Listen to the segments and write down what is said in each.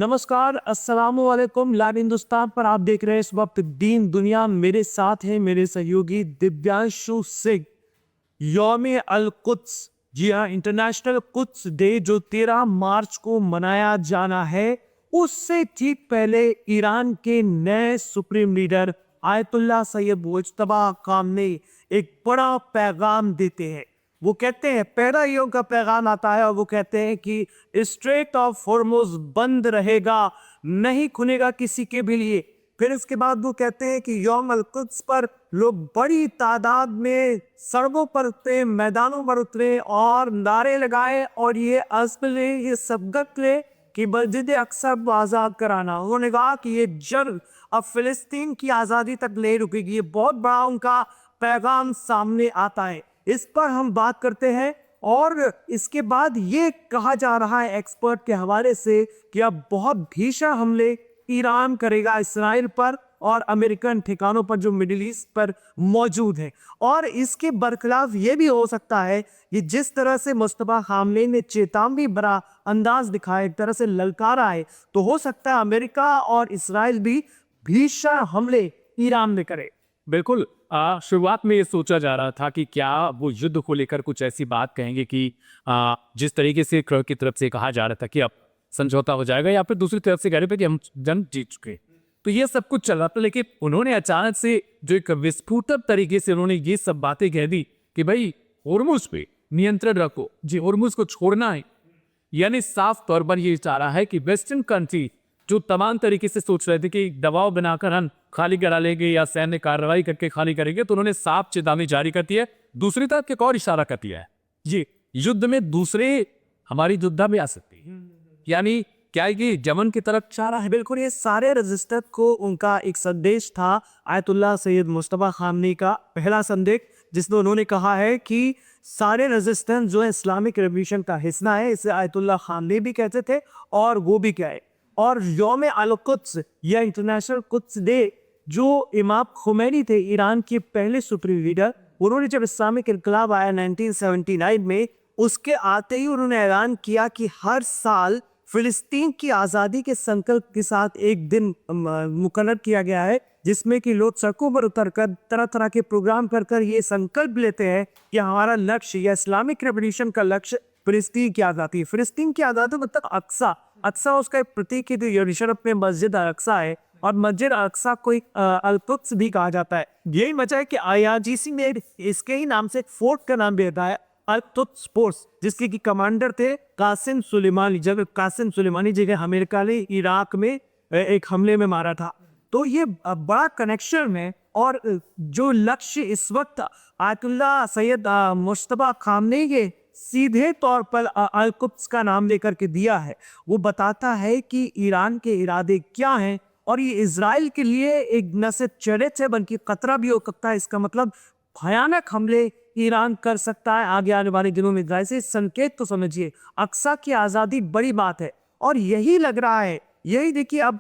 नमस्कार, अस्सलाम वालेकुम। लाइव हिंदुस्तान पर आप देख रहे हैं इस वक्त दीन दुनिया। मेरे साथ हैं मेरे सहयोगी दिव्यांशु सिंह। यौम अल कुद्स, जी हाँ, इंटरनेशनल कुद्स डे जो 13 मार्च को मनाया जाना है, उससे ठीक पहले ईरान के नए supreme leader Ayatollah Sayyed Mojtaba Khamenei एक बड़ा पैगाम देते हैं। वो कहते हैं, पहला ही उनका पैगाम आता है और वो कहते हैं कि स्ट्रेट ऑफ हॉर्मुज बंद रहेगा, नहीं खुलेगा किसी के भी लिए। फिर इसके बाद वो कहते हैं कि यौम अल कुद्स पर लोग बड़ी तादाद में सड़कों पर उतरे, मैदानों पर उतरे और नारे लगाए और ये अज़्म ले, ये सबक ले कि मस्जिद अक्सा को आज़ाद कराना। उन्होंने कहा कि ये जंग अब फिलिस्तीन की आज़ादी तक नहीं रुकेगी। ये बहुत बड़ा उनका पैगाम सामने आता है, इस पर हम बात करते हैं। और इसके बाद ये कहा जा रहा है एक्सपर्ट के हवाले से कि अब बहुत भीषण हमले ईरान करेगा इसराइल पर और अमेरिकन ठिकानों पर जो मिडिल ईस्ट पर मौजूद है। और इसके बरखिलाफ ये भी हो सकता है कि जिस तरह से मुस्तफा खामनेई ने चेतावनी भरा अंदाज दिखाया, एक तरह से ललकारा है, तो हो सकता है अमेरिका और इसराइल भी भीषण हमले ईरान में करे। बिल्कुल। शुरुआत में ये सोचा जा रहा था कि क्या वो युद्ध को लेकर कुछ ऐसी बात कहेंगे कि जिस तरीके से इकरार की तरफ से कहा जा रहा था कि अब समझौता हो जाएगा, या फिर दूसरी तरफ से कह रहे थे कि हम जंग जीत चुके। तो ये सब कुछ चल रहा था, लेकिन उन्होंने अचानक से जो एक विस्फोटक तरीके से उन्होंने ये सब बातें कह दी कि भाई होर्मुज पे नियंत्रण रखो, जी होर्मुज को छोड़ना है। यानी साफ तौर पर ये इशारा है कि वेस्टर्न कंट्री जो तमाम तरीके से सोच रहे थे कि दबाव बनाकर हम खाली करा लेंगे या सैन्य कार्रवाई करके खाली करेंगे, तो उन्होंने साफ चेतावनी जारी कर दी है। दूसरी तरफ एक और इशारा कर दिया है, जी युद्ध में दूसरे हमारी युद्धा भी आ सकती है। यानी क्या है कि यमन की तरफ जा रहा है। बिल्कुल, ये सारे रजिस्टर को उनका एक संदेश था आयतुल्लाह सैयद मुज्तबा खामनेई का पहला संदेश, जिसमें उन्होंने कहा है कि सारे रेजिस्टेंस जो है इस्लामिक रेवोल्यूशन का हिस्सा है। इसे आयतुल्लाह खामनेई भी कहते थे और वो भी क्या है। और यौम अल कुद्स या इंटरनेशनल कुद्स डे, जो इमाम खुमैनी थे ईरान के पहले सुप्रीम लीडर, उन्होंने जब इस्लामिक इनकलाब आया 1979 में, उसके आते ही उन्होंने ऐलान किया कि हर साल फिलिस्तीन की आज़ादी के संकल्प के साथ एक दिन मुकर्रर किया गया है, जिसमें कि लोग सड़कों पर उतरकर तरह तरह के प्रोग्राम कर ये संकल्प लेते हैं कि हमारा लक्ष्य या इस्लामिक रेवोल्यूशन का लक्ष्य फिलिस्तीन की आज़ादी। फिलिस्तीन की आज़ादी मतलब अक्सा, अक्सा उसका एक प्रतीक है। जो यरूशलेम में मस्जिद अक्सा है और मस्जिद अक्सा को अल कुद्स भी कहा जाता है। यही वजह है कि IRGC ने इसके ही नाम से एक फोर्ट का नाम भी बताया, अल कुद्स फोर्स, जिसके की कमांडर थे कासिम सुलेमानी। जब कासिम सुलेमानी जगह अमेरिका ने इराक में एक हमले में मारा था, तो ये बड़ा कनेक्शन है। और जो लक्ष्य इस वक्त आयतुल्लाह सैयद मुज्तबा खामनेई के सीधे तौर पर अल कुद्स का नाम लेकर के दिया है, वो बताता है कि ईरान के इरादे क्या हैं। और ये इजराइल के लिए एक न सिर्फ चैलेंज है बल्कि खतरा भी हो सकता है। इसका मतलब भयानक हमले ईरान कर सकता है आगे आने वाले दिनों में। जैसे संकेत तो समझिए, अक्सा की आज़ादी बड़ी बात है और यही लग रहा है। यही देखिए, अब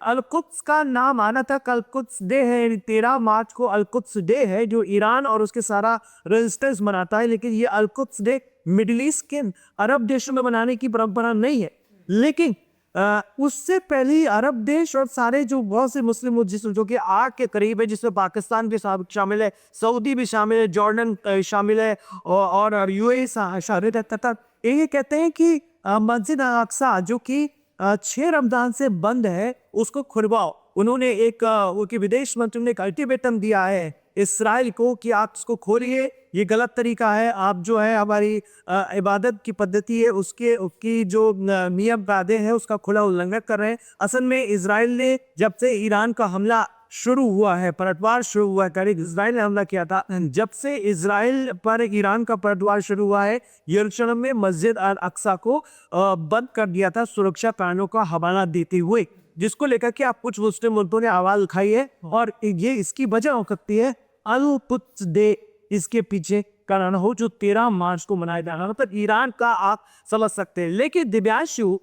अल कुद्स का नाम आना था, अल कुद्स डे है, 13 मार्च को अल कुद्स डे है, जो ईरान और उसके सारा रेजिस्टेंस मनाता है। लेकिन ये अल कुद्स डे मिडिल ईस्ट के अरब देशों में मनाने की परंपरा नहीं है। लेकिन उससे पहले अरब देश और सारे जो बहुत से मुस्लिम जो कि आग के करीब है, जिसमें पाकिस्तान भी शामिल है, सऊदी भी शामिल है, जॉर्डन शामिल है और UAE शामिल है, तथा ये कहते हैं कि मस्जिद अक्सा जो कि 6 रमजान से बंद है, उसको खुलवाओ। उन्होंने उनके विदेश मंत्री ने एक अल्टीमेटम दिया है इसराइल को कि आप उसको खोलिए, ये गलत तरीका है। आप जो है हमारी इबादत की पद्धति है, उसकी जो नियम कायदे हैं, उसका खुला उल्लंघन कर रहे हैं। असल में इसराइल ने जब से ईरान का हमला शुरू हुआ है, पलटवार शुरू हुआ है, इसराइल ने हमला किया था, जब से इसराइल पर ईरान का पलटवार शुरू हुआ है, यरूशलेम में मस्जिद अल अक्सा को बंद कर दिया था सुरक्षा कारणों का हवाला देते हुए, जिसको लेकर के आप कुछ मुस्लिम मुल्कों ने आवाज उठाई है। और ये इसकी वजह हो सकती है अल कुद्स डे इसके पीछे कारण हो, जो 13 मार्च को मनाया जाना, मतलब ईरान का आप समझ सकते हैं। लेकिन दिव्यांशु,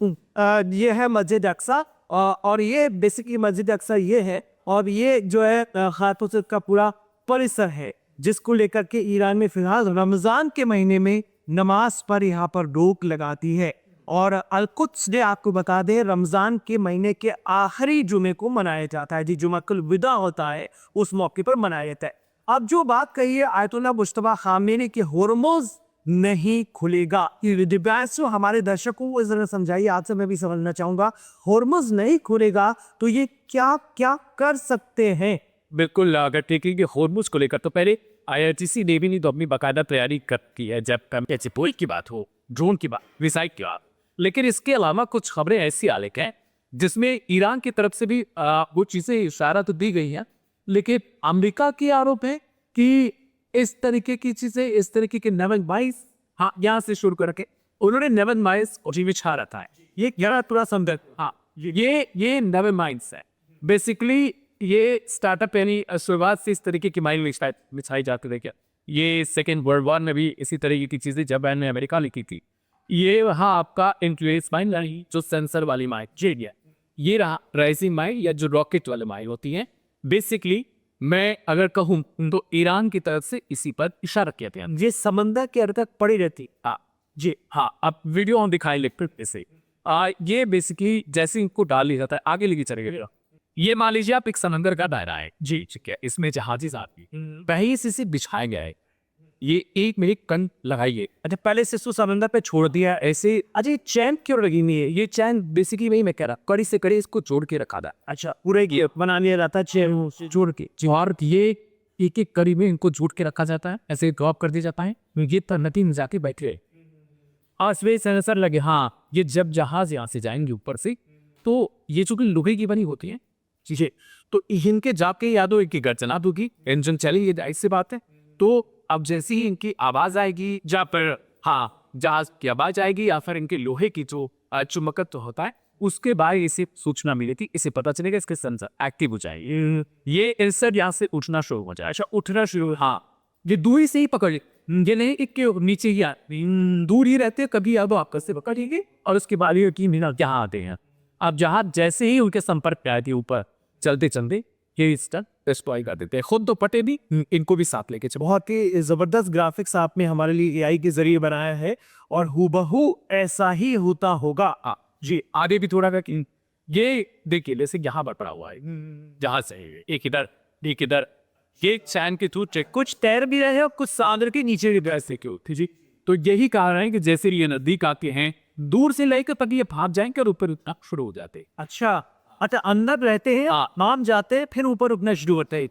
ये है मस्जिद अक्सा और ये बेसिकली मस्जिद अक्सा ये है, और ये जो है खातून का पूरा परिसर है, जिसको लेकर के ईरान में फिलहाल रमजान के महीने में नमाज पर यहाँ पर रोक लगाती है। और अल-कुद्स डे आपको बता दें रमज़ान के महीने के आखिरी जुमे को मनाया जाता है जी, जुमातुल विदा होता है उस मौके पर मनाया जाता है। अब जो बात कही है आयतुल्लाह मुज्तबा खामेनी कि होर्मुज़ नहीं खुलेगा, ये दिव्यांशु हमारे दर्शकों को जरा समझाइए, आपसे मैं भी समझना चाहूँगा, होर्मुज़ नहीं खुलेगा तो ये क्या क्या कर सकते हैं? बिल्कुल, अगर देखेंगे होर्मुज़ को लेकर तो पहले आईआरजीसी नेवी ने तो अपनी बाकायदा तैयारी कर की है, जब कैचिपोल की बात हो, ड्रोन की बात, मिसाइल की बात। लेकिन इसके अलावा कुछ खबरें ऐसी आ रही हैं जिसमें ईरान की तरफ से भी वो चीज़ें इशारा तो दी गई हैं, लेकिन अमेरिका की आरोप है कि इस तरीके की चीज़ें, इस तरीके के नेवल माइस, हाँ यहाँ से शुरू करके उन्होंने नेवल माइस जी बिछा रखा है। ये जरा पूरा समझ, हाँ ये नेवल माइस है बेसिकली। ये स्टार्टअप यानी शुरुआत से इस तरीके की माइन बिछाई जाती रही। क्या ये सेकेंड वर्ल्ड वॉर में भी इसी तरीके की चीज़ें जापान ने अमेरिका लिखी थी। ये वहाँ आपका इंक्लूस माइन रही जो सेंसर वाली माइन जेड, ये रहा राइजिंग माइन या जो रॉकेट वाले माइन होती हैं। बेसिकली मैं अगर कहूँ तो ईरान की तरफ से इसी पर इशारा किया गया। ये समंदर के अंदर तक पड़ी रहती। हाँ जी, हाँ अब वीडियो हम दिखाएं इलेक्ट्रिक से। ये बेसिकली जैसे इनको डाल लिया जाता है आगे लेके चलेगा। ये मान लीजिए आप एक समंदर का दायरा है जी, ठीक है, इसमें जहाजी आती पहले से इसे बिछाया गया है। ये एक मिनट कन लगाइए। अच्छा, पहले से इसको समंदर पे छोड़ दिया ऐसे। अच्छा, ये चैन क्यों लगी हुई है? ये चैन बेसिकली वही मैं कह रहा, कड़ी से कड़ी इसको जोड़ के रखा था। अच्छा, पूरे की बना लिया जाता है चैन से जोड़ के। और ये एक एक कड़ी में इनको जोड़ के रखा जाता है, ऐसे ड्रॉप कर दिया जाता है। ये नदी में जाके बैठे रहे और सेंसर लगे। हाँ, ये जब जहाज यहाँ से जाएंगे ऊपर से तो ये चूंकि लोहे की बनी होती है चीजें, तो इनके जाके यादो इनकी गर्जना होगी, इंजन चलेगी, जाहिर सी बात है। तो अब जैसे ही इनकी आवाज आएगी या फिर हाँ जहाज की आवाज आएगी या फिर इनके लोहे की जो चुमकत तो होता है, उसके बाद इसे सूचना मिली थी, इसे पता चलेगा, इसके सेंसर एक्टिव हो जाएगी, ये इंसर्ट यहाँ से उठना शुरू हो जाए। अच्छा, उठना शुरू, हाँ ये दूरी से ही पकड़, ये नहीं कि नीचे ही दूर ही रहते, कभी अब आपस से पकड़ेंगे और उसके बाद ये कि यहाँ आते हैं। अब जहाज जैसे ही उनके संपर्क पे आए थे ऊपर चलते चलते ये इंस्टेंट डिस्ट्रॉय कर देते हैं, खुद तो पटे नहीं, इनको भी साथ लेके चलो। बहुत ही जबरदस्त ग्राफिक्स आपने हमारे लिए एआई के जरिए बनाया है और हूबहू ऐसा ही होता होगा। जी आगे भी थोड़ा ये देखिए जैसे यहाँ पर पड़ा हुआ है जहाज से, एक इधर ये चैन के थ्रू कुछ तैर भी रहे हैं और कुछ समुद्र के नीचे की से क्यों थी जी। तो यही कारण है कि जैसे ये नजदीक आते हैं दूर से लेकर तक ये भाग जाएंगे और ऊपर उठना शुरू हो जाते। अच्छा, अंदर रहते हैं, नाम जाते हैं, फिर ऊपर उठना शुरू होता है।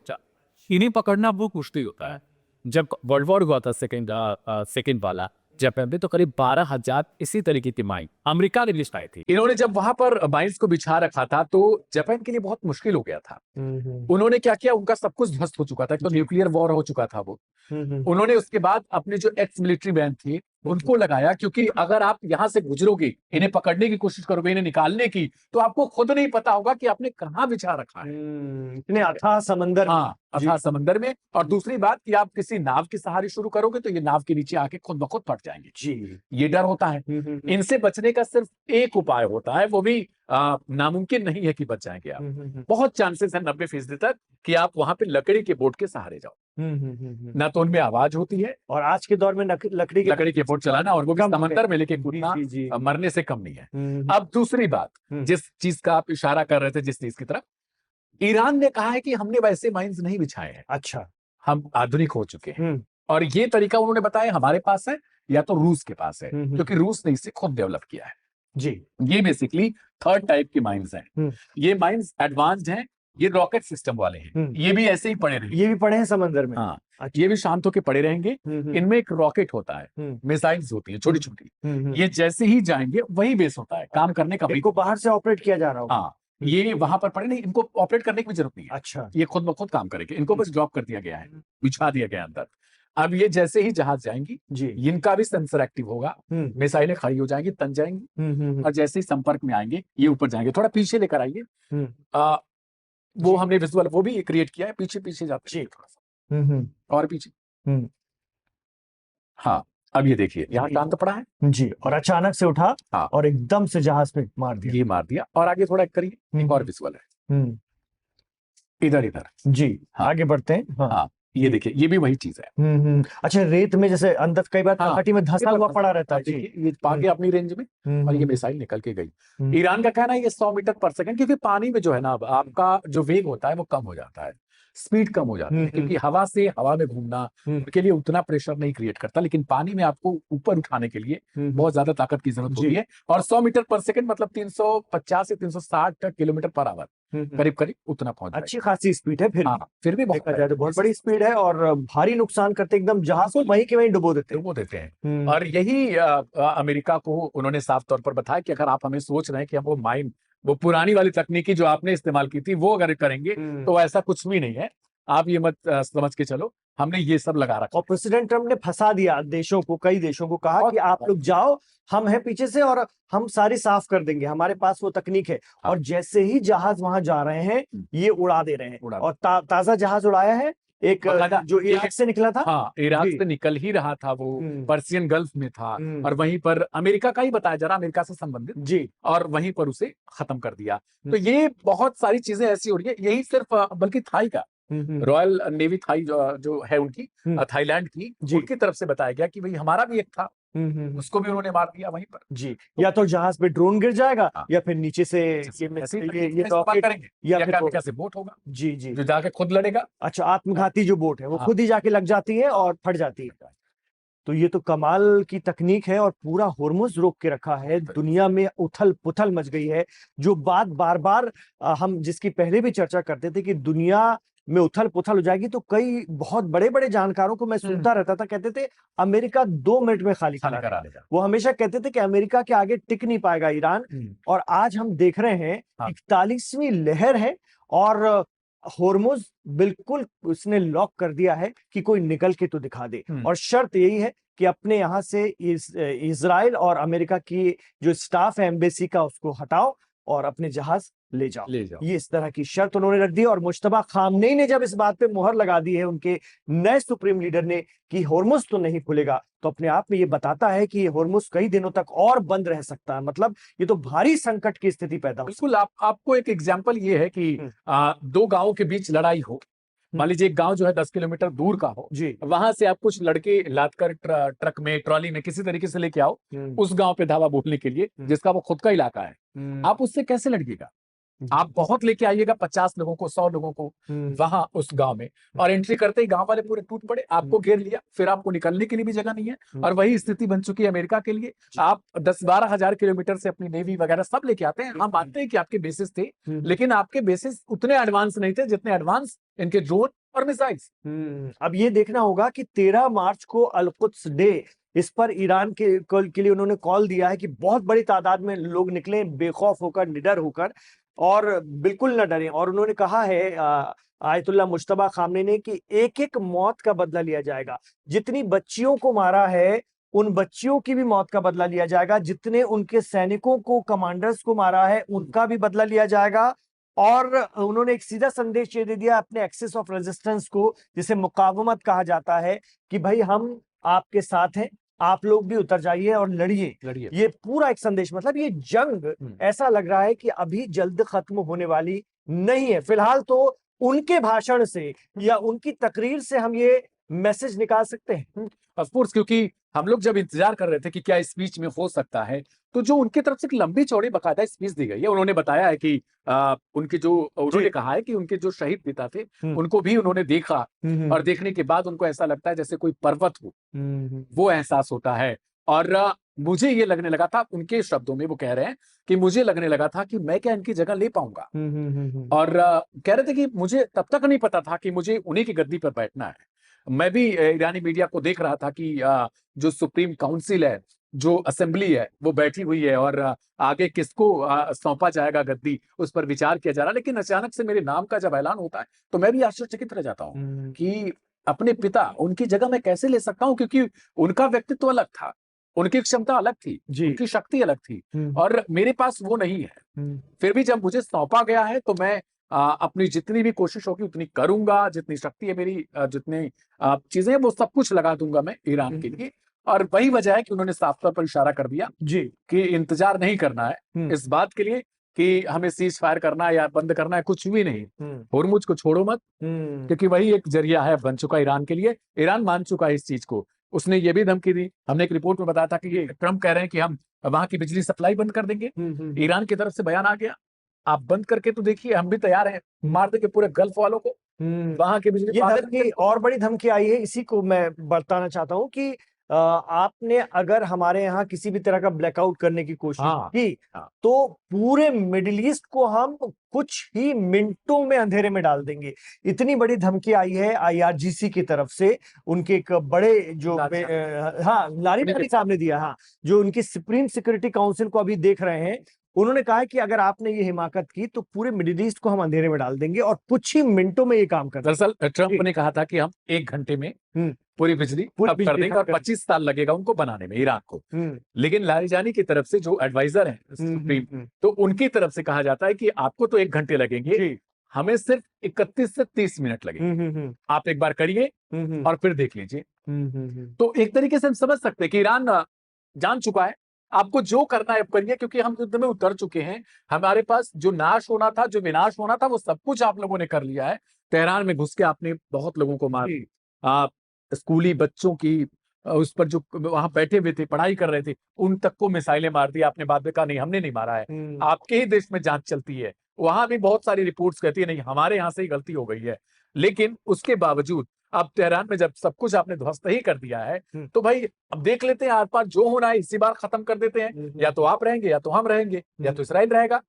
इन्हें पकड़ना बहुत मुश्किल होता है। जब वर्ल्ड वॉर हुआ था सेकेंड वाला, जापान में तो करीब 12,000 इसी तरीके की माइन अमेरिका ने लिस्ट आई थी। इन्होंने जब वहां पर माइन्स को बिछा रखा था तो जापान के लिए बहुत मुश्किल हो गया था। उन्होंने क्या किया, उनका सब कुछ ध्वस्त हो चुका था, तो न्यूक्लियर वॉर हो चुका था वो। उन्होंने उसके बाद अपने जो एक्स मिलिट्री मैन थे उनको लगाया, क्योंकि अगर आप यहाँ से गुजरोगे, इन्हें पकड़ने की कोशिश करोगे, इन्हें निकालने की, तो आपको खुद नहीं पता होगा कि आपने कहाँ बिछा रखा है इतने अथाह समंदर। हाँ, अथाह समंदर में। और दूसरी बात कि आप किसी नाव के सहारे शुरू करोगे तो ये नाव के नीचे आके खुद ब खुद फट जाएंगे जी, ये डर होता है। इनसे बचने का सिर्फ एक उपाय होता है, वो भी नामुमकिन नहीं है कि बच जाएंगे आप। बहुत चांसेस है 90% तक कि आप वहां पे लकड़ी के बोट के सहारे जाओ, ना तो उनमें आवाज होती है, और आज के दौर में लकड़ी के बोट चलाना और वो भी समंदर में लेके कूदना मरने से कम नहीं है। अब दूसरी बात, जिस चीज का आप इशारा कर रहे थे, जिस चीज की तरफ, ईरान ने कहा है कि हमने वैसे माइन्स नहीं बिछाए हैं। अच्छा, हम आधुनिक हो चुके हैं और ये तरीका उन्होंने बताया हमारे पास है या तो रूस के पास है, क्योंकि रूस ने इसे खुद डेवलप किया है जी। ये बेसिकली थर्ड टाइप की माइन्स हैं। ये माइन्स एडवांस्ड हैं, ये रॉकेट सिस्टम वाले हैं, ये भी ऐसे ही पड़े रहेंगे, ये भी पड़े हैं समंदर में। हाँ, ये भी शांत होकर पड़े रहेंगे। इनमें एक रॉकेट होता है, मिसाइल्स होती है छोटी छोटी, ये जैसे ही जाएंगे वही बेस होता है, काम करने का, इनको बाहर से ऑपरेट किया जा रहा होगा। हाँ, ये वहां पर पड़े नहीं, इनको ऑपरेट करने की भी जरूरत नहीं है। अच्छा, ये खुद ब खुद काम करेंगे, इनको बस ड्रॉप कर दिया गया है, बिछा दिया गया अंदर। अब ये जैसे ही जहाज जाएंगी जी, इनका भी सेंसर एक्टिव होगा, मिसाइलें खड़ी हो जाएंगी, तन जाएंगी, और जैसे ही संपर्क में आएंगे ये ऊपर जाएंगे। थोड़ा पीछे लेकर आइए, वो हमने विजुअल वो भी क्रिएट किया है, पीछे पीछे जाते हैं थोड़ा सा और पीछे। हाँ, अब ये देखिए यहाँ टांग पड़ा है जी, और अचानक से उठा, हाँ, और एकदम से जहाज पे मार दिया, ये मार दिया। और आगे थोड़ा करिए, एक और विजुअल है, इधर इधर जी, हाँ, आगे बढ़ते हैं। हाँ, ये देखिए, ये भी वही चीज है। अच्छा, रेत में जैसे अंदर कई बार हाँ, तलहटी में धंसा हुआ पड़ा रहता है अब जी। देखिए, ये पा गया अपनी रेंज में और ये मिसाइल निकल के गई। ईरान का कहना है ये 100 मीटर पर सेकंड, क्योंकि पानी में जो है ना, अब आपका जो वेग होता है वो कम हो जाता है, स्पीड कम हो जाती है, क्योंकि हवा से हवा में घूमना उनके लिए उतना प्रेशर नहीं क्रिएट करता, लेकिन पानी में आपको ऊपर उठाने के लिए बहुत ज्यादा ताकत की जरूरत होती है। और 100 मीटर पर सेकंड मतलब 350 से 360 किलोमीटर पर आवर, करीब करीब उतना पहुंच अच्छी खासी स्पीड है फिर हाँ, फिर भी देखा जाए तो बहुत बड़ी स्पीड है, और भारी नुकसान करते, एकदम जहाज को वहीं के वहीं डुबो देते हैं। वो देते हैं। और यही अमेरिका को उन्होंने साफ तौर पर बताया कि अगर आप हमें सोच रहे हैं कि हम वो पुरानी वाली तकनीकी जो आपने इस्तेमाल की थी वो अगर करेंगे तो ऐसा कुछ भी नहीं है, आप ये मत समझ के चलो, हमने ये सब लगा रखा। और प्रेसिडेंट ट्रम्प ने फंसा दिया देशों को, कई देशों को कहा कि आप लोग जाओ, हम हैं पीछे से और हम सारी साफ कर देंगे, हमारे पास वो तकनीक है। और जैसे ही जहाज वहां जा रहे हैं ये उड़ा दे रहे हैं। और ताजा जहाज उड़ाया है एक जो इराक से निकला था। हाँ, इराक से निकल ही रहा था, वो पर्सियन गल्फ में था, और वहीं पर अमेरिका का ही बताया जा रहा, अमेरिका से संबंधित जी, और वहीं पर उसे खत्म कर दिया। तो ये बहुत सारी चीजें ऐसी हो रही है, यही सिर्फ बल्कि थाई का रॉयल नेवी थाई जो है उनकी, थाईलैंड की, उनकी तरफ से बताया गया कि भाई हमारा भी एक था, उसको भी उन्होंने मार दिया वहीं पर जी। या तो जहाज पे ड्रोन गिर जाएगा या फिर नीचे से ये रॉकेट करेंगे, या कैसे बोट होगा जी जी, जो जाके खुद लड़ेगा। अच्छा, आत्मघाती जो बोट है वो खुद ही जाके लग जाती है और फट जाती है। तो ये तो कमाल की तकनीक है, और पूरा होर्मुज रोक के रखा है। दुनिया में उथल पुथल मच गई है। जो बात बार बार हम जिसकी पहले भी चर्चा करते थे कि दुनिया में उथल पुथल हो जाएगी, तो कई बहुत बड़े बड़े जानकारों को मैं सुनता रहता था, कहते थे अमेरिका 2 मिनट में खाली करा देगा। वो हमेशा कहते थे कि अमेरिका के आगे टिक नहीं पाएगा ईरान। और आज हम देख रहे हैं 41वीं लहर है, और होर्मुज बिल्कुल उसने लॉक कर दिया है कि कोई निकल के तो दिखा दे। और शर्त यही है कि अपने यहां से इजराइल और अमेरिका की जो स्टाफ है एम्बेसी का, उसको हटाओ और अपने जहाज ले जाओ। ये इस तरह की शर्त उन्होंने रख दी। और मुश्तबा खामनेई ने जब इस बात पे मुहर लगा दी है, उनके नए सुप्रीम लीडर ने, कि होर्मुज तो नहीं खुलेगा, तो अपने आप में ये बताता है कि ये होर्मुज कई दिनों तक और बंद रह सकता है। मतलब ये तो भारी संकट की स्थिति पैदा हो। बिल्कुल, आपको एक एग्जाम्पल ये है कि दो गांवों के बीच लड़ाई हो, मान लीजिए एक गांव जो है 10 किलोमीटर दूर का हो जी, वहां से आप कुछ लड़के लादकर ट्रक में, ट्रॉली में किसी तरीके से लेके आओ उस गांव पे धावा बोलने के लिए, जिसका वो खुद का इलाका है। आप उससे कैसे लड़िएगा? आप बहुत लेके आइएगा 50 लोगों को, 100 लोगों को वहां उस गांव में, और एंट्री करते ही गांव वाले पूरे टूट पड़े, आपको घेर लिया, फिर आपको निकलने के लिए भी जगह नहीं है। और वही स्थिति बन चुकी है अमेरिका के लिए। आप 10-12 हजार किलोमीटर से अपनी नेवी वगैरह सब लेके आते हैं। हम मानते हैं कि आपके बेसिस थे, लेकिन आपके बेसिस उतने एडवांस नहीं थे जितने एडवांस इनके ड्रोन और मिसाइल्स। अब ये देखना होगा कि 13 मार्च को अल-कुद्स डे, इस पर ईरान के लिए उन्होंने कॉल दिया है कि बहुत बड़ी तादाद में लोग निकले बेखौफ होकर, निडर होकर, और बिल्कुल न डरें। और उन्होंने कहा है आयतुल्लाह मुज्तबा खामनेई ने कि एक एक मौत का बदला लिया जाएगा। जितनी बच्चियों को मारा है उन बच्चियों की भी मौत का बदला लिया जाएगा, जितने उनके सैनिकों को, कमांडर्स को मारा है उनका भी बदला लिया जाएगा। और उन्होंने एक सीधा संदेश ये दे दिया अपने एक्सिस ऑफ रेजिस्टेंस को, जिसे मुकावमत कहा जाता है, कि भाई हम आपके साथ हैं, आप लोग भी उतर जाइए और लड़िए। ये पूरा एक संदेश, मतलब ये जंग ऐसा लग रहा है कि अभी जल्द खत्म होने वाली नहीं है। फिलहाल तो उनके भाषण से या उनकी तकरीर से हम ये मैसेज निकाल सकते हैं। ऑफ कोर्स, क्योंकि हम लोग जब इंतजार कर रहे थे कि क्या स्पीच में हो सकता है, तो जो उनकी तरफ से एक लंबी चौड़ी बकायदा स्पीच दी गई है, उन्होंने बताया है कि उन्होंने कहा है कि उनके जो शहीद पिता थे उनको भी उन्होंने देखा, और देखने के बाद उनको ऐसा लगता है जैसे कोई पर्वत हो, वो एहसास होता है। और मुझे ये लगने लगा था, उनके शब्दों में वो कह रहे हैं कि मुझे लगने लगा था कि मैं क्या इनकी जगह ले पाऊंगा। और कह रहे थे कि मुझे तब तक नहीं पता था कि मुझे उन्हीं की गद्दी पर बैठना है। मैं भी ईरानी मीडिया को देख रहा था कि जो सुप्रीम काउंसिल है, जो असेंबली है, वो बैठी हुई है, और आगे किसको सौंपा जाएगा गद्दी, उस पर विचार किया जा रहा है। लेकिन अचानक से मेरे नाम का जब ऐलान होता है तो मैं भी आश्चर्यचकित रह जाता हूँ कि अपने पिता, उनकी जगह मैं कैसे ले सकता हूँ, क्योंकि उनका व्यक्तित्व अलग था, उनकी क्षमता अलग थी, उनकी शक्ति अलग थी, और मेरे पास वो नहीं है। फिर भी जब मुझे सौंपा गया है तो मैं अपनी जितनी भी कोशिश होगी उतनी करूंगा, जितनी शक्ति है मेरी, जितनी चीजें वो सब कुछ लगा दूंगा मैं ईरान के लिए। और वही वजह है कि उन्होंने साफ तौर पर इशारा कर दिया जी कि इंतजार नहीं करना है इस बात के लिए कि हमें सीज फायर करना है या बंद करना है, कुछ भी नहीं। हम्म, होर्मुज को छोड़ो मत, हम्म, क्योंकि वही एक जरिया है बन चुका ईरान के लिए। ईरान मान चुका है इस चीज को। उसने ये भी धमकी दी, हमने एक रिपोर्ट में बताया था कि ट्रम्प कह रहे हैं कि हम वहां की बिजली सप्लाई बंद कर देंगे। ईरान की तरफ से बयान आ गया, आप बंद करके तो देखिए, हम भी तैयार हैं, मार देंगे पूरे गल्फ वालों को, वहां की बिजली ये बाधित धमकी और बड़ी धमकी आई है, इसी को मैं बताना चाहता हूँ कि आपने अगर हमारे यहाँ किसी भी तरह का ब्लैकआउट करने की कोशिश हाँ, की हाँ। तो पूरे मिडिल ईस्ट को हम कुछ ही मिनटों में अंधेरे में डाल देंगे। इतनी बड़ी धमकी आई है आईआरजीसी की तरफ से, उनके एक बड़े जो हाँ लारी साहब ने दिया, हाँ, जो उनकी सुप्रीम सिक्योरिटी काउंसिल को अभी देख रहे हैं। उन्होंने कहा है कि अगर आपने ये हिमाकत की तो पूरे मिडिल ईस्ट को हम अंधेरे में डाल देंगे और कुछ ही मिनटों में ये काम कर देंगे। दरअसल ट्रम्प ने कहा था कि हम 1 घंटे में पूरी बिजली पूरी अब कर बिजली देंगे और खत्म कर 25 साल लगेगा उनको बनाने में, ईरान को। हम्म, लेकिन लारिजानी की तरफ से जो एडवाइजर है सुप्रीम, तो उनकी तरफ से कहा जाता है कि आपको तो 1 घंटे लगेंगे, जी, हमें सिर्फ 31 से 30 मिनट लगेंगे। आप एक बार करिए और फिर देख लीजिए। तो एक तरीके से हम समझ सकते हैं कि ईरान जान चुका है, आपको जो करना है अब करिए, क्योंकि हम युद्ध में उतर चुके हैं। हमारे पास जो नाश होना था, जो विनाश होना था, वो सब कुछ आप लोगों ने कर लिया है। तेहरान में घुस के आपने बहुत लोगों को मार, आप स्कूली बच्चों की उस पर जो वहां बैठे हुए थे, पढ़ाई कर रहे थे, उन तक को मिसाइलें मार दी आपने। बाद में कहा नहीं, हमने नहीं मारा है। आपके ही देश में जांच चलती है, वहां भी बहुत सारी रिपोर्ट्स कहती है नहीं, हमारे यहां से ही गलती हो गई है। लेकिन उसके बावजूद अब तेहरान में जब सब कुछ आपने ध्वस्त ही कर दिया है, तो भाई अब देख लेते हैं, आर पार जो होना है इसी बार खत्म कर देते हैं। या तो आप रहेंगे, या तो हम रहेंगे, या तो इसराइल रहेगा।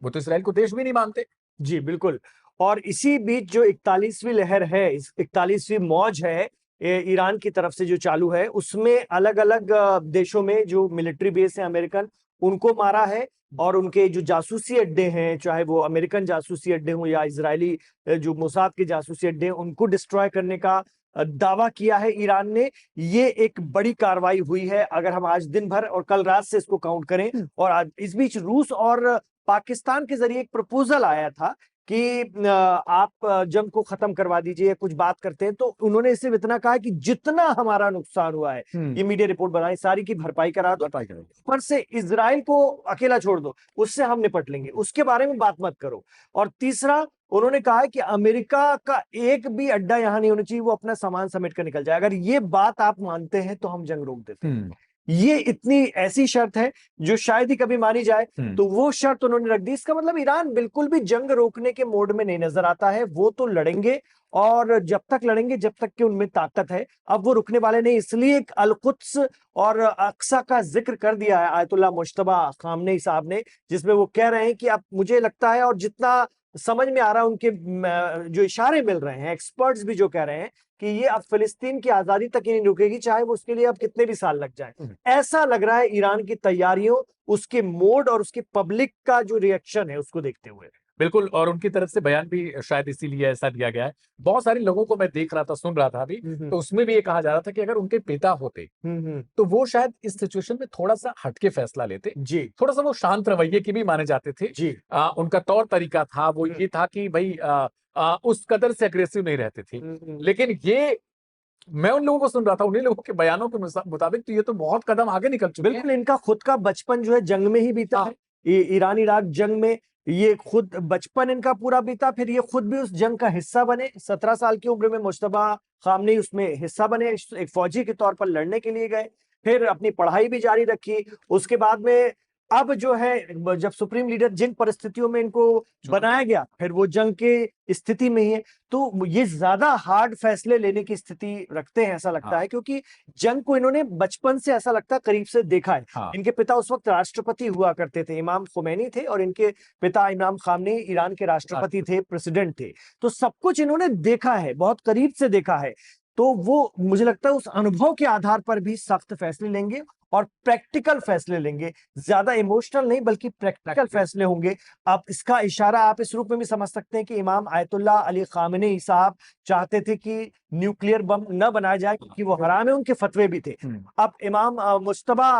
वो तो इसराइल को देश भी नहीं मानते। जी बिल्कुल। और इसी बीच जो 41वीं लहर है, 41वीं मौज है ईरान की तरफ से जो चालू है, उसमें अलग अलग देशों में जो मिलिट्री बेस है अमेरिकन, उनको मारा है। और उनके जो जासूसी अड्डे हैं, चाहे वो अमेरिकन जासूसी अड्डे हों या इजरायली जो मोसाद के जासूसी अड्डे हैं, उनको डिस्ट्रॉय करने का दावा किया है ईरान ने। ये एक बड़ी कार्रवाई हुई है, अगर हम आज दिन भर और कल रात से इसको काउंट करें। और आज इस बीच रूस और पाकिस्तान के जरिए एक प्रपोजल आया था कि आप जंग को खत्म करवा दीजिए, कुछ बात करते हैं। तो उन्होंने सिर्फ इतना कहा कि जितना हमारा नुकसान हुआ है, ये मीडिया रिपोर्ट बनाई, सारी की भरपाई करा दो, ऊपर से इजराइल को अकेला छोड़ दो, उससे हम निपट लेंगे, उसके बारे में बात मत करो। और तीसरा, उन्होंने कहा है कि अमेरिका का एक भी अड्डा यहां नहीं होना चाहिए, वो अपना सामान समेट कर निकल जाए। अगर ये बात आप मानते हैं तो हम जंग रोक देते हैं। ये इतनी ऐसी शर्त है जो शायद ही कभी मानी जाए, तो वो शर्त उन्होंने रख दी। इसका मतलब ईरान बिल्कुल भी जंग रोकने के मोड में नहीं नजर आता है। वो तो लड़ेंगे, और जब तक लड़ेंगे जब तक कि उनमें ताकत है। अब वो रुकने वाले नहीं, इसलिए एक अल-कुद्स और अक्सा का जिक्र कर दिया है आयतुल्लाह मुज्तबा खामनेई साहब ने, जिसमें वो कह रहे हैं कि अब मुझे लगता है, और जितना समझ में आ रहा है, उनके जो इशारे मिल रहे हैं, एक्सपर्ट्स भी जो कह रहे हैं कि ये अब फिलिस्तीन की आजादी तक ही नहीं रुकेगी, चाहे वो उसके लिए अब कितने भी साल लग जाए। ऐसा लग रहा है ईरान की तैयारियों, उसके मोड और उसके पब्लिक का जो रिएक्शन है उसको देखते हुए। बिल्कुल, और उनकी तरफ से बयान भी शायद इसीलिए ऐसा दिया गया है। बहुत सारे लोगों को मैं देख रहा था, सुन रहा था अभी, तो उसमें भी ये कहा जा रहा था कि अगर उनके पिता होते तो वो शायद इस सिचुएशन में थोड़ा सा हटके फैसला लेते। जी, थोड़ा सा वो शांत रवैये की भी माने जाते थे। जी, उनका तौर तरीका था वो ये था कि भाई उस कदर से अग्रेसिव नहीं रहते थे। लेकिन ये मैं उन लोगों को सुन रहा था, उन्हीं लोगों के बयानों के मुताबिक तो ये तो बहुत कदम आगे निकल चुके हैं। बिल्कुल। इनका खुद का बचपन जो है जंग में ही बीता है, ईरान इराक जंग में। ये खुद बचपन इनका पूरा बीता, फिर ये खुद भी उस जंग का हिस्सा बने। 17 साल की उम्र में मुज्तबा खामनेई उसमें हिस्सा बने, एक फौजी के तौर पर लड़ने के लिए गए, फिर अपनी पढ़ाई भी जारी रखी। उसके बाद में अब जो है, जब सुप्रीम लीडर जिन परिस्थितियों में इनको बनाया गया, फिर वो जंग के स्थिति में ही है। तो ये ज्यादा हार्ड फैसले लेने की स्थिति रखते हैं, ऐसा लगता है, क्योंकि जंग को इन्होंने बचपन से, ऐसा लगता है, करीब से देखा है। इनके पिता उस वक्त राष्ट्रपति हुआ करते थे, इमाम खुमैनी थे, और इनके पिता इमाम खामनेई ईरान के राष्ट्रपति थे, प्रेसिडेंट थे। तो सब कुछ इन्होंने देखा है, बहुत करीब से देखा है। तो वो, मुझे लगता है, उस अनुभव के आधार पर भी सख्त फैसले लेंगे और प्रैक्टिकल फैसले लेंगे। ज्यादा इमोशनल नहीं, बल्कि प्रैक्टिकल फैसले होंगे। आप इसका इशारा आप इस रूप में भी समझ सकते हैं कि इमाम आयतुल्लाह अली खामेनेई साहब चाहते थे कि न्यूक्लियर बम न बनाया जाए, क्योंकि वो हराम है, उनके फतवे भी थे। अब इमाम मुज्तबा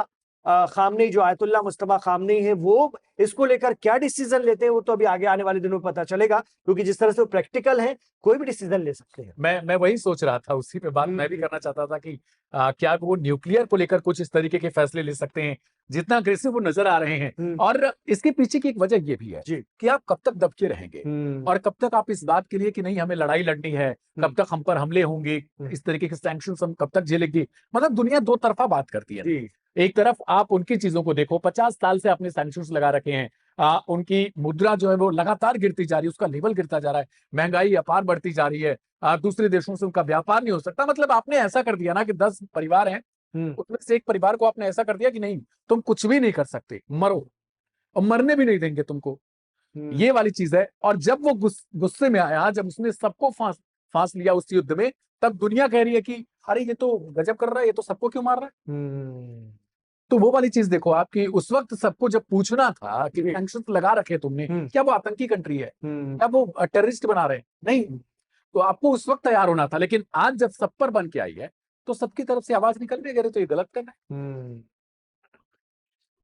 खामनेई जो आयतुल्लाह मुस्तफा खामनेई है वो इसको लेकर क्या डिसीजन लेते हैं वो तो अभी आगे आने वाले दिनों में पता चलेगा, क्योंकि जिस तरह से वो प्रैक्टिकल है कोई भी डिसीजन ले सकते हैं। मैं वही सोच रहा था, उसी पे बात मैं भी करना चाहता था कि क्या वो न्यूक्लियर को लेकर कुछ इस तरीके के फैसले ले सकते हैं जितना अग्रेसिव वो नजर आ रहे हैं। और इसके पीछे की एक वजह ये भी है जी। कि आप कब तक दबके रहेंगे और कब तक आप इस बात के लिए कि नहीं हमें लड़ाई लड़नी है, कब तक हम पर हमले होंगे, इस तरीके के सैंक्शंस हम कब तक झेलेंगे। मतलब दुनिया दो तरफा बात करती है। जी। एक तरफ आप उनकी चीजों को देखो, 50 साल से आपने सैंक्शंस लगा रखे हैं, उनकी मुद्रा जो है वो लगातार गिरती जा रही है, उसका लेवल गिरता जा रहा है, महंगाई अपार बढ़ती जा रही है, दूसरे देशों से उनका व्यापार नहीं हो सकता। मतलब आपने ऐसा कर दिया ना कि 10 परिवार हैं, उसमें से एक परिवार को आपने ऐसा कर दिया कि नहीं तुम कुछ भी नहीं कर सकते, मरो, और मरने भी नहीं देंगे तुमको। ये वाली चीज है। और जब वो गुस्से में आया, जब उसने सबको फांस लिया उस युद्ध में, तब दुनिया कह रही है कि अरे ये तो गजब कर रहा है, ये तो सबको क्यों मार रहा है। तो वो वाली चीज देखो आपकी, उस वक्त सबको जब पूछना था कि सैंक्शंस लगा रखे तुमने, क्या वो आतंकी कंट्री है, क्या वो टेररिस्ट बना रहे हैं, नहीं, तो आपको उस वक्त तैयार होना था। लेकिन आज जब सब पर बन के आई है तो सबकी तरफ से आवाज निकल रही है, तो ये गलत करना है।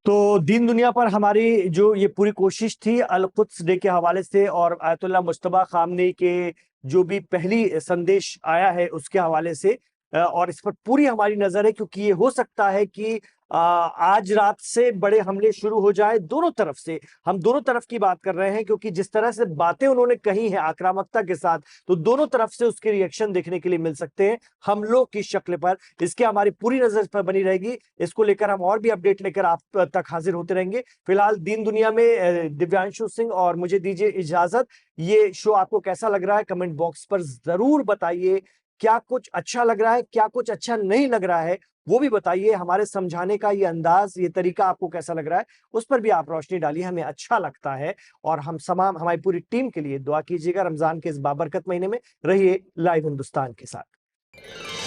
तो दीन दुनिया पर हमारी जो ये पूरी कोशिश थी अल कुद्स डे के हवाले से और आयतुल्लाह मुज्तबा खामनेई के जो भी पहली संदेश आया है उसके हवाले से, और इस पर पूरी हमारी नजर है, क्योंकि ये हो सकता है कि आज रात से बड़े हमले शुरू हो जाए दोनों तरफ से। हम दोनों तरफ की बात कर रहे हैं, क्योंकि जिस तरह से बातें उन्होंने कही हैं आक्रामकता के साथ, तो दोनों तरफ से उसके रिएक्शन देखने के लिए मिल सकते हैं हमलों की शक्ल पर। इसके हमारी पूरी नजर इस पर बनी रहेगी। इसको लेकर हम और भी अपडेट लेकर आप तक हाजिर होते रहेंगे। फिलहाल दीन दुनिया में दिव्यांशु सिंह और मुझे दीजिए इजाजत। ये शो आपको कैसा लग रहा है कमेंट बॉक्स पर जरूर बताइए। क्या कुछ अच्छा लग रहा है, क्या कुछ अच्छा नहीं लग रहा है, वो भी बताइए। हमारे समझाने का ये अंदाज, ये तरीका आपको कैसा लग रहा है, उस पर भी आप रोशनी डालिए, हमें अच्छा लगता है। और हम तमाम हमारी पूरी टीम के लिए दुआ कीजिएगा। रमजान के इस बाबरकत महीने में रहिए लाइव हिंदुस्तान के साथ।